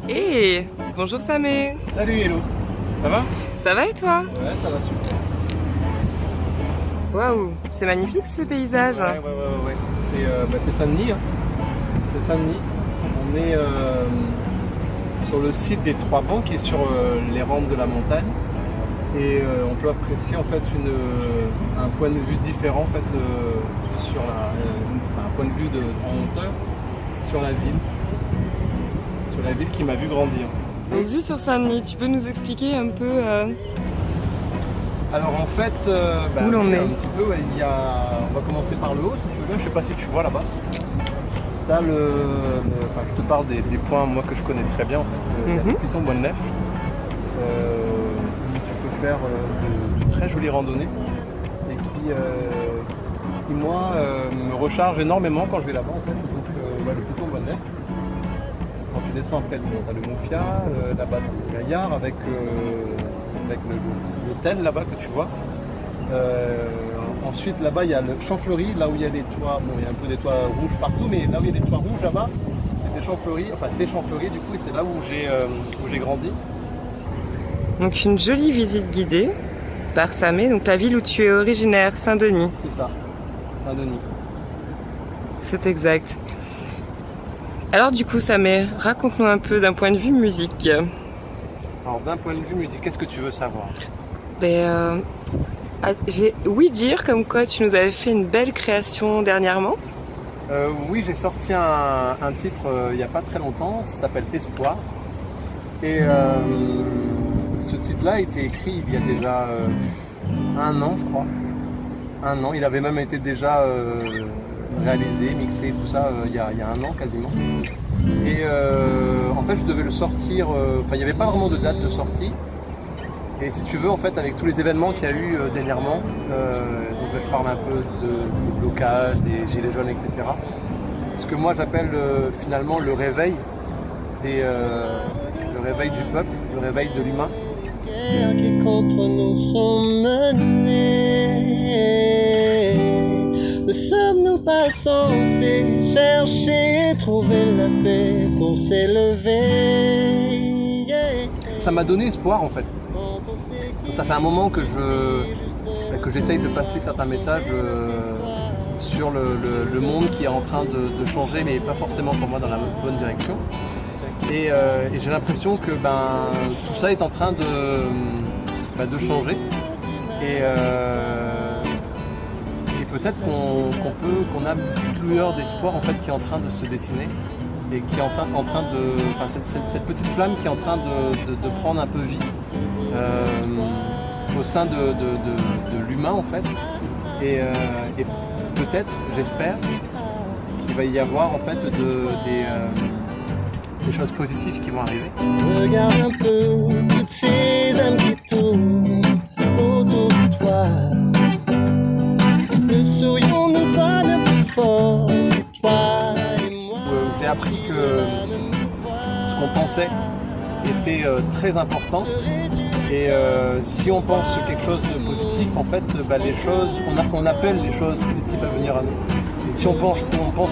Hey, bonjour Samé. Salut Hello, ça va? Ça va et toi? Ouais, ça va super. Waouh, c'est magnifique ce paysage. Ouais. C'est Saint-Denis. Hein. C'est Saint-Denis. On est sur le site des Trois Bancs qui est sur les rampes de la montagne. Et on peut apprécier en fait un point de vue différent en fait, un point de vue en hauteur sur la ville. Sur la ville qui m'a vu grandir. Donc vue sur Saint-Denis, tu peux nous expliquer un peu Alors en fait, où l'on est? un petit peu, ouais, on va commencer par le haut si tu veux bien, je sais pas si tu vois là-bas. T'as je te parle des points moi que je connais très bien en fait. Il y a le Piton Bois de Nef, où tu peux faire de très jolies randonnées et qui moi me recharge énormément quand je vais là-bas en fait. Donc le Piton Bois de Nef. Quand tu descends après, tu as le Moufia, là-bas tu as le Gaillard avec l'hôtel là-bas que tu vois. Ensuite là-bas il y a le Champ Fleuri, là où il y a des toits, bon il y a un peu des toits rouges partout, mais là où il y a des toits rouges là-bas, c'était Champ Fleuri, enfin c'est Champ Fleuri du coup et c'est là où j'ai grandi. Donc une jolie visite guidée par Samé, donc la ville où tu es originaire, Saint-Denis. C'est ça, Saint-Denis. C'est exact. Alors du coup Samé, raconte-nous un peu d'un point de vue musique. Alors d'un point de vue musique, qu'est-ce que tu veux savoir? J'ai ouï dire comme quoi tu nous avais fait une belle création dernièrement. Oui, j'ai sorti un titre il n'y a pas très longtemps, ça s'appelle Espoir. Et ce titre-là a été écrit il y a déjà 1 an, je crois. 1 an, il avait même été déjà réalisé, mixé, tout ça, il y a 1 an quasiment. Et en fait, je devais le sortir, il n'y avait pas vraiment de date de sortie. Et si tu veux, en fait, avec tous les événements qu'il y a eu dernièrement, donc je parle un peu de blocage, des gilets jaunes, etc. Ce que moi j'appelle finalement le réveil du peuple, le réveil de l'humain. Qui contre nous sont menées, ne sommes-nous pas censés chercher et trouver la paix pour s'élever? Ça m'a donné espoir en fait. Ça fait un moment que j'essaye de passer certains messages sur le monde qui est en train de changer, mais pas forcément pour moi dans la bonne direction. Et j'ai l'impression que tout ça est en train de changer. Et peut-être qu'on a une petite lueur d'espoir en fait qui est en train de se dessiner. Et qui est cette petite flamme qui est en train de prendre un peu vie au sein de l'humain en fait. Et peut-être, j'espère, qu'il va y avoir en fait des choses positives qui vont arriver. Regarde un peu toutes ces âmes qui tournent autour de toi. Ne saurions-nous pas le plus fort, c'est toi et moi. J'ai appris que ce qu'on pensait était très important. Et si on pense quelque chose de positif, en fait, les choses, on appelle les choses positives à venir à nous. Et si on pense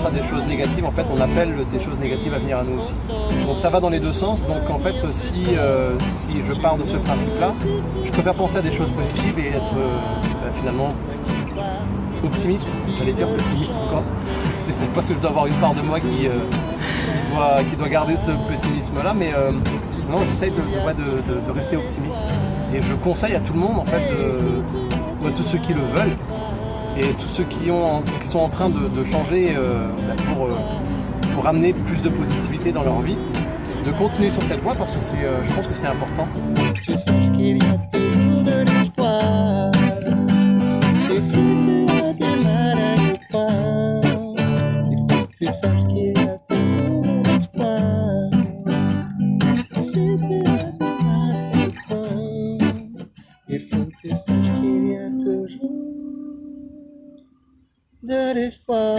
à des choses négatives, en fait, on appelle des choses négatives à venir à nous aussi. Donc ça va dans les deux sens. Donc en fait, si je pars de ce principe-là, je préfère penser à des choses positives et être finalement optimiste. J'allais dire pessimiste encore. C'est peut-être parce que je dois avoir une part de moi qui doit garder ce pessimisme-là, mais non, j'essaye de rester optimiste. Et je conseille à tout le monde, en fait, tous ceux qui le veulent, et tous ceux qui sont en train de changer pour amener plus de positivité dans leur vie, de continuer sur cette voie parce que je pense que c'est important. Tu saches qu'il y a toujours de l'espoir. Et si tu as du mal à y croire, il faut que tu saches qu'il y a toujours de l'espoir. Si tu as du mal à y croire, il faut que tu saches qu'il y a toujours de l'espoir.